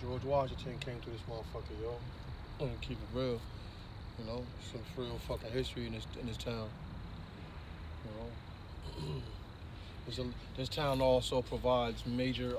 George Washington came to this motherfucker, yo. I'm gonna keep it real. You know, some real fucking history in this town. You know, this town also provides major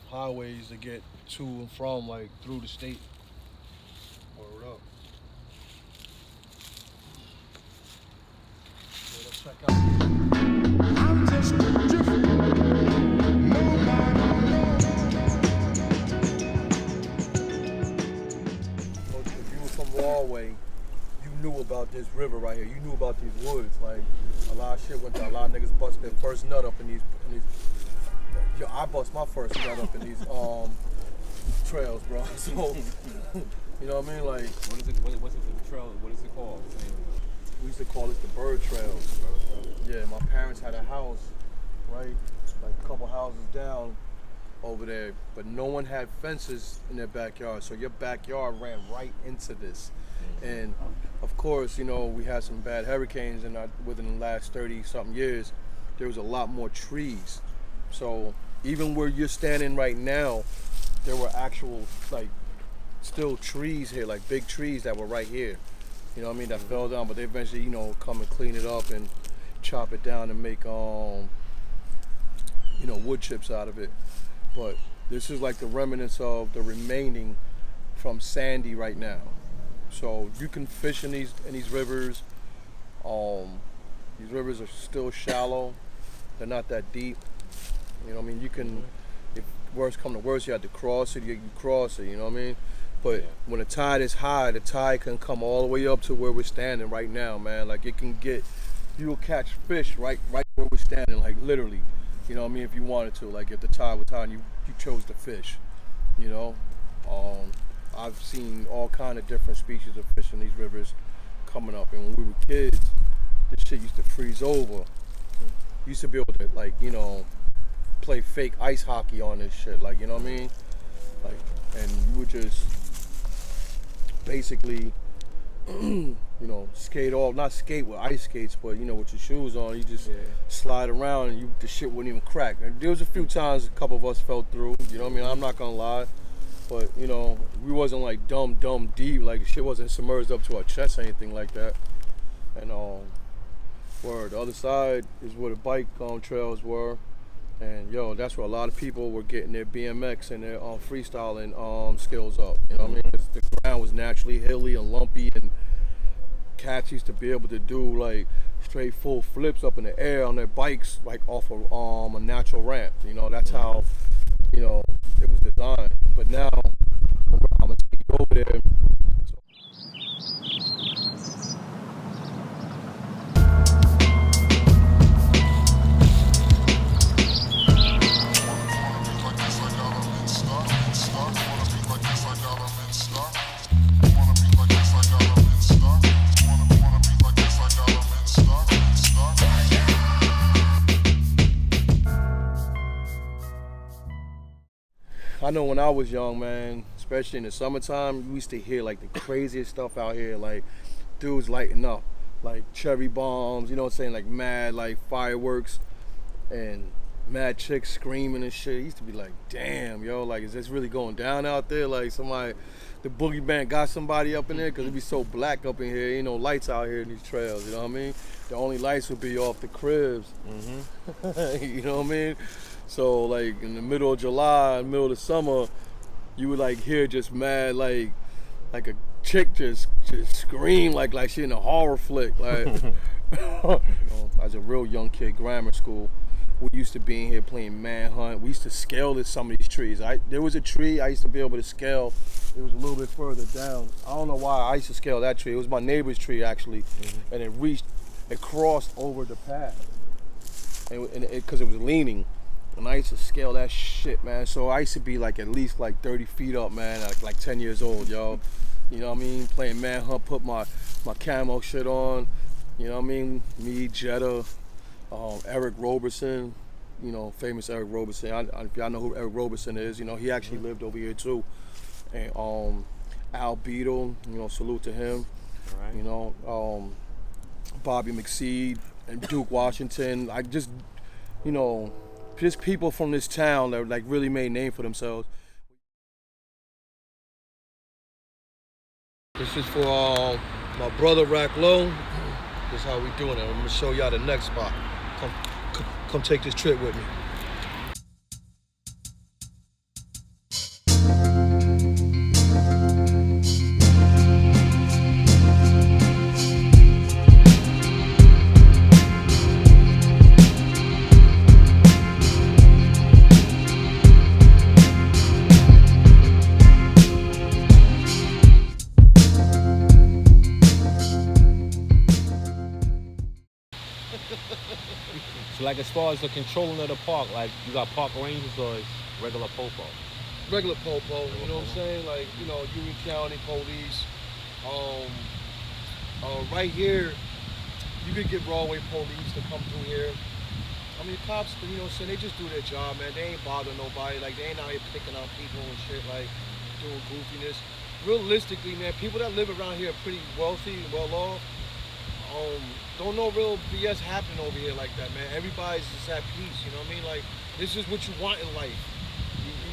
highways to get to and from, like, through the state. Word up. Yeah, let's check out. I'm just different. If you were from Rahway, you knew about this river right here. You knew about these woods. Like, a lot of shit went down. A lot of niggas bust their first nut up in these. Yo, I bust my first nut up in these trails, bro. So, you know what I mean? Like, what's it the trail? What is it called? We used to call it the bird trails. Yeah, my parents had a house, right, like a couple houses down over there, but no one had fences in their backyard, so your backyard ran right into this. And of course, you know, we had some bad hurricanes, and within the last 30-something years, there was a lot more trees. So even where you're standing right now, there were actual, like, still trees here, like big trees that were right here. You know what I mean? That fell down, but they eventually, you know, come and clean it up and chop it down and make, you know, wood chips out of it. But this is like the remnants of the remaining from Sandy right now. So you can fish in these rivers. These rivers are still shallow. They're not that deep. You know what I mean? You can, if worst come to worst, you have to cross it. You cross it. You know what I mean? But when the tide is high, the tide can come all the way up to where we're standing right now, man. Like, it can get, you'll catch fish right where we're standing, like, literally. You know what I mean? If you wanted to, like, if the tide was high and you chose to fish, you know. I've seen all kind of different species of fish in these rivers coming up. And when we were kids, this shit used to freeze over. You used to be able to, like, you know, play fake ice hockey on this shit, like, you know what I mean? Like, and you would just basically, you know, skate off, not skate with ice skates, but, you know, with your shoes on, you just slide around and the shit wouldn't even crack. And there was a few times a couple of us fell through, you know what I mean? I'm not gonna lie, but, you know, we wasn't like dumb deep, like the shit wasn't submerged up to our chest or anything like that. And the other side is where the bike trails were. And yo, that's where a lot of people were getting their BMX and their freestyling skills up. You know what I mean? 'Cause the ground was naturally hilly and lumpy, and cats used to be able to do like straight full flips up in the air on their bikes, like off of a natural ramp. You know, that's how, you know, it was designed. But now I'm gonna take you over there. I know when I was young, man, especially in the summertime, we used to hear like the craziest stuff out here, like dudes lighting up, like cherry bombs, you know what I'm saying, like mad like fireworks and mad chicks screaming and shit. It used to be like, damn, yo, like, is this really going down out there? Like, somebody, the boogie band got somebody up in there, because it be so black up in here, ain't no lights out here in these trails, you know what I mean? The only lights would be off the cribs, you know what I mean? So, like, in the middle of July, middle of the summer, you would, like, hear just mad, like a chick just scream like she in a horror flick. Like, you know, as a real young kid, grammar school, we used to be in here playing manhunt. We used to scale some of these trees. There was a tree I used to be able to scale. It was a little bit further down. I don't know why I used to scale that tree. It was my neighbor's tree, actually. And it crossed over the path. And because it was leaning. And I used to scale that shit, man. So I used to be like at least like 30 feet up, man, like 10 years old, yo. You know what I mean? Playing manhunt, put my camo shit on. You know what I mean? Me, Jetta, Eric Roberson, you know, famous Eric Roberson. If y'all know who Eric Roberson is, you know, he actually lived over here too. And Al Beadle, you know, salute to him. Right. You know, Bobby McSeed and Duke Washington. I just, you know, just people from this town that like really made a name for themselves. This is for my brother Rack Low. This is how we doing it. I'm gonna show y'all the next spot. Come take this trip with me. So like as far as the controlling of the park, like you got park rangers or is regular popo? Regular popo, you know what I'm saying? Like, Union County police. Right here, you could get Rahway police to come through here. I mean, cops, you know what I'm saying, they just do their job, man. They ain't bother nobody. Like, they ain't out here picking out people and shit, like, doing goofiness. Realistically, man, people that live around here are pretty wealthy and well off. Don't know real BS happening over here like that, man. Everybody's just at peace, you know what I mean? Like, this is what you want in life.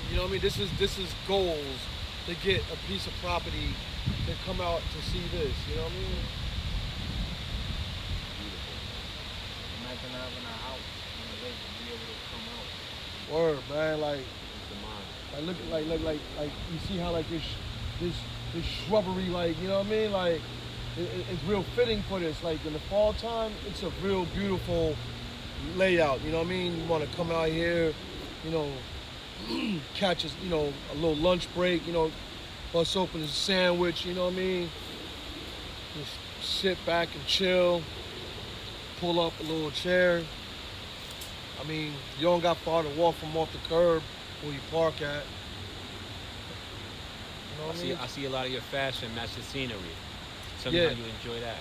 You know what I mean? This is goals to get a piece of property to come out to see this, you know what I mean? Imagine having a house on the lake and be able to come out. Word, man, like It's the mind. look like you see how like this shrubbery, like, you know what I mean? Like it's real fitting for this. Like in the fall time, it's a real beautiful layout. You know what I mean? You want to come out here, catch a little lunch break. Bust open a sandwich. You know what I mean? Just sit back and chill. Pull up a little chair. I mean, you don't got far to walk from off the curb where you park at. You know what I mean? I see a lot of your fashion match the scenery. Somehow Yeah. you enjoy that.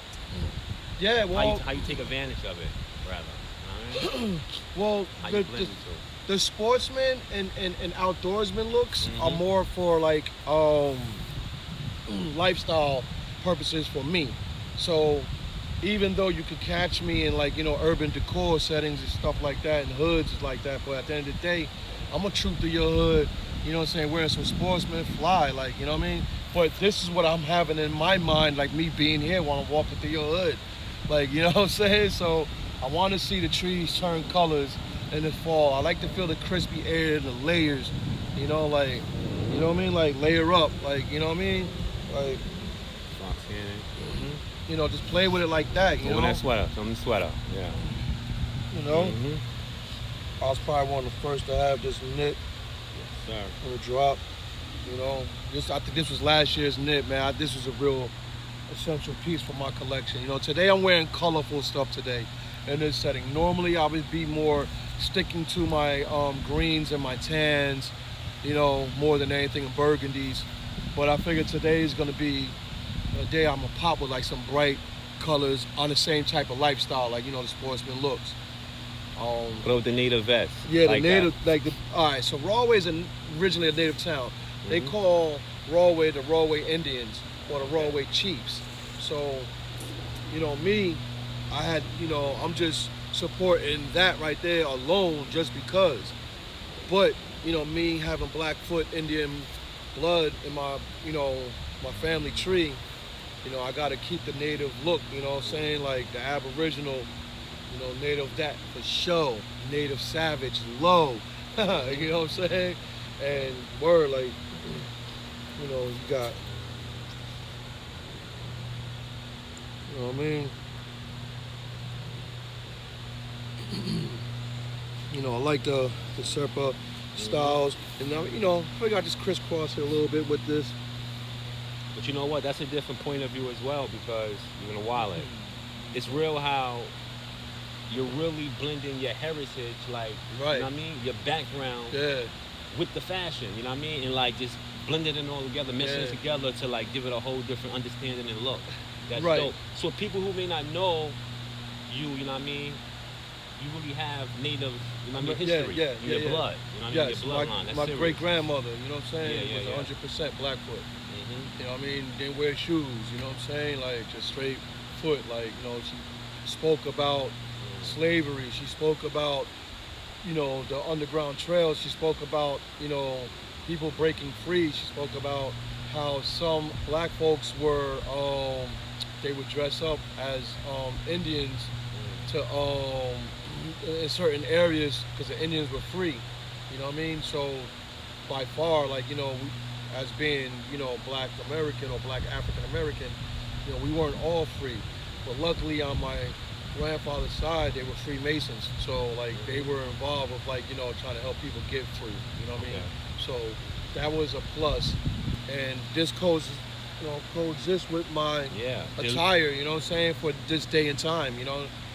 Yeah, well, How you take advantage of it, rather. You know what I mean? well, How you the, blend the, into it. the sportsman and outdoorsman looks are Mhm. more for like lifestyle purposes for me. So even though you could catch me in like urban decor settings and stuff like that and hoods like that, but at the end of the day, I'm gonna troop through your hood. You know what I'm saying? Wearing some sportsman fly, like, you know what I mean? But this is what I'm having in my mind, like me being here while I'm walking through your hood. Like, you know what I'm saying? So I want to see the trees turn colors in the fall. I like to feel the crispy air, the layers, like, you know what I mean? Like layer up, like, you know what I mean? Like, Fox Cannon. just play with it like that, you Show know? that sweater. Show them the sweater. Yeah. You know? Mhm. I was probably one of the first to have this knit Yes, sir. on the drop. I think this was last year's knit, man. This was a real essential piece for my collection. Today I'm wearing colorful stuff today in this setting. Normally I would be more sticking to my greens and my tans, more than anything, in burgundies. But I figured today is gonna be a day I'm gonna pop with like some bright colors on the same type of lifestyle, like the sportsman looks. Put with the native vest. Yeah, like the native, that. all right, so Rahway is originally a native town. They Mhm. call Rahway the Rahway Indians or the Rahway Chiefs. So, me, I had, I'm just supporting that right there alone just because. But, me having Blackfoot Indian blood in my, my family tree, I got to keep the native look, you know what I'm saying? Like the Aboriginal, native that for show, native savage low, you know what I'm saying? And word, like, you got, you know what I mean? I like the Serpa styles, and now, I figure I just crisscross it a little bit with this. But you know what? That's a different point of view as well because you're gonna wallet. It's real how you're really blending your heritage, like Right. you know what I mean, your background Yeah, with the fashion. You know what I mean, and like just blending it all together, mixing it Yeah. together to like give it a whole different understanding and look. That's Right. dope. So people who may not know you, you know what I mean, you really have native, you know what I mean, Yeah, history yeah, in yeah, your yeah. blood. You know what I mean, yes, your bloodline. That's my serious. great grandmother, you know what I'm saying, Yeah, was yeah. 100% Blackfoot. Mhm. You know what I mean? Didn't wear shoes, you know what I'm saying? Like just straight foot. Like, she spoke about slavery. She spoke about, the Underground Trail. She spoke about, people breaking free. She spoke about, how some black folks were, they would dress up as Indians to in certain areas because the Indians were free. You know what I mean? So by far, like, as being, black American or black African American, we weren't all free. But luckily on my grandfather's side, they were Freemasons. So like they were involved with like, trying to help people get free. You know what I mean? So that was a plus. And this coexists with my attire, you know what I'm saying, for this day and time,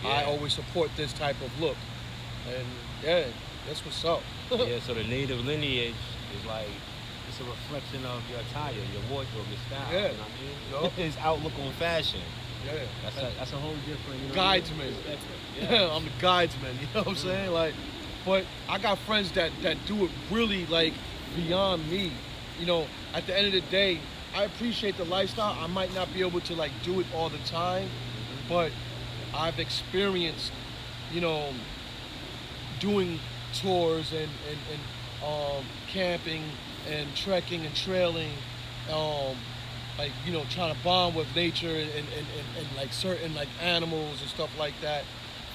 I always support this type of look. And yeah, that's what's up. Yeah, so the native lineage is like, it's a reflection of your attire, your wardrobe, your style. Yeah. You know what I mean? His outlook on fashion. Yeah. That's a whole different, guidesman. Yeah. I'm the guidesman, you know what I'm saying? Like, but I got friends that do it really like beyond me. At the end of the day, I appreciate the lifestyle. I might not be able to like do it all the time, but I've experienced, doing tours and camping and trekking and trailing, like, trying to bond with nature and like certain like animals and stuff like that.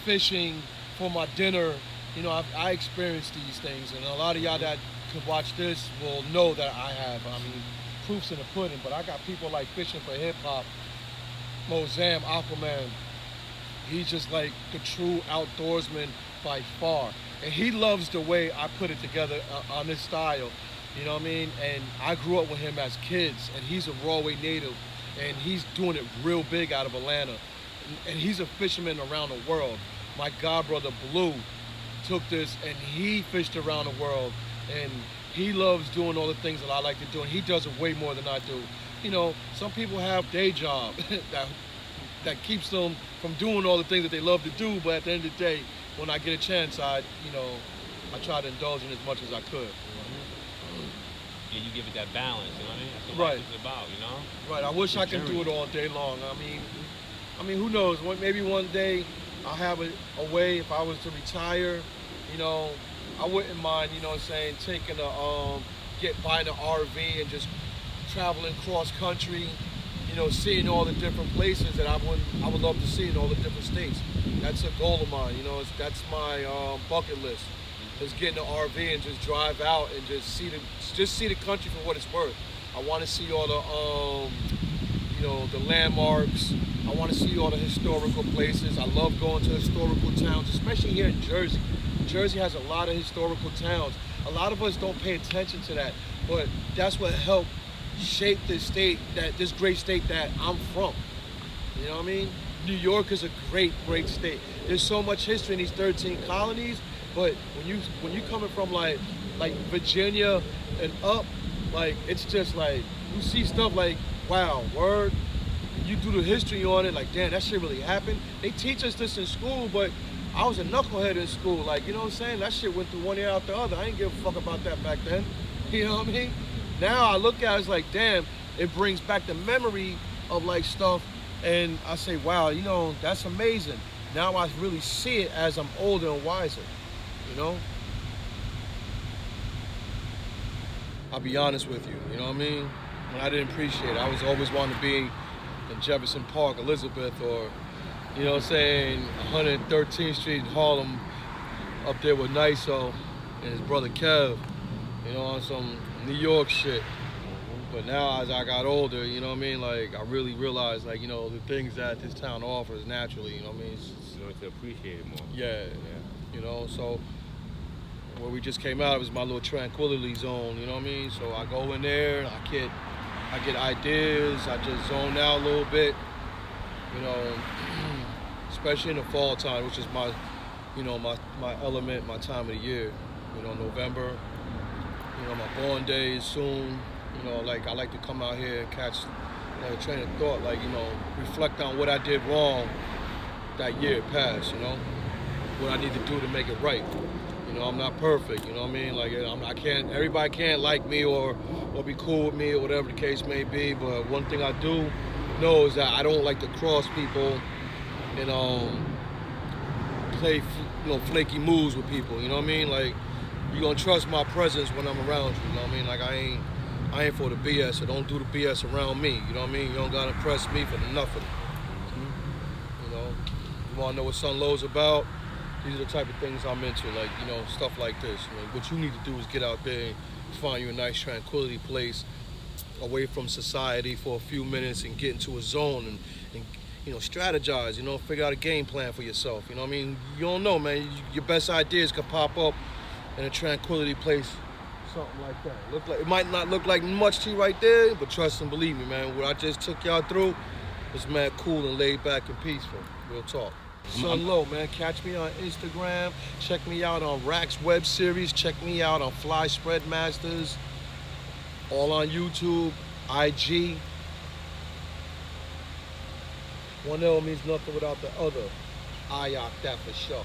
Fishing for my dinner, I experienced these things, and a lot of y'all that could watch this will know that I have. I mean, proof's in the pudding, but I got people like Fishing for Hip Hop, Mozam, Aquaman. He's just like the true outdoorsman by far. And he loves the way I put it together on this style. You know what I mean? And I grew up with him as kids, and he's a Rahway native, and he's doing it real big out of Atlanta. And he's a fisherman around the world. My godbrother Blue took this and he fished around the world, and he loves doing all the things that I like to do, and he does it way more than I do. Some people have day job that keeps them from doing all the things that they love to do, but at the end of the day, when I get a chance, I try to indulge in as much as I could. Yeah, you give it that balance, you know what I mean? That's what it's about, Right, I wish I could do it all day long. I mean, who knows? Maybe one day I'll have a way, if I was to retire, I wouldn't mind, taking buying an RV and just traveling cross country, seeing all the different places that I would love to see in all the different states. That's a goal of mine, that's my bucket list. Is getting an RV and just drive out and just see the country for what it's worth. I want to see all the the landmarks. I want to see all the historical places. I love going to historical towns, especially here in Jersey. Jersey has a lot of historical towns. A lot of us don't pay attention to that, but that's what helped shape this state, this great state that I'm from. You know what I mean? New York is a great, great state. There's so much history in these 13 colonies. But when you coming from like Virginia and up, like it's just like you see stuff like, wow, word. You do the history on it, like, damn, that shit really happened. They teach us this in school, but I was a knucklehead in school, like, you know what I'm saying? That shit went through one ear out the other. I didn't give a fuck about that back then. You know what I mean? Now I look at it, it's like, damn, it brings back the memory of like stuff, and I say, wow, that's amazing. Now I really see it as I'm older and wiser. I'll be honest with you, you know what I mean? When I didn't appreciate it, I was always wanting to be in Jefferson Park, Elizabeth, or, 113th Street, Harlem, up there with Niso and his brother Kev, on some New York shit. But now as I got older, you know what I mean? Like, I really realized, like, the things that this town offers naturally, you know what I mean? You know, to appreciate it more. Yeah. So where we just came out, it was my little tranquility zone, you know what I mean? So I go in there, I get ideas, I just zone out a little bit, especially in the fall time, which is my element, my time of the year, November, my born day is soon, like I like to come out here and catch a train of thought, like, reflect on what I did wrong that year past, what I need to do to make it right. I'm not perfect, you know what I mean? Like, everybody can't like me or be cool with me or whatever the case may be, but one thing I do know is that I don't like to cross people and play, flaky moves with people, you know what I mean? Like, you're gonna trust my presence when I'm around you, you know what I mean? Like, I I ain't for the BS, so don't do the BS around me. You know what I mean? You don't gotta impress me for nothing. You know, you wanna know what Sun Low's about? These are the type of things I'm into, like, you know, stuff like this. You know, what you need to do is get out there and find you a nice tranquility place away from society for a few minutes and get into a zone and you know, strategize, you know, figure out a game plan for yourself. You know what I mean? You don't know, man. Your best ideas could pop up in a tranquility place, something like that. It might not look like much to you right there, but trust and believe me, man, what I just took y'all through was mad cool and laid back and peaceful. Real talk. Sun Low, man. Catch me on Instagram. Check me out on Rack's web series. Check me out on Fly Spread Masters. All on YouTube, IG. One L means nothing without the other. Ayak, that for sure.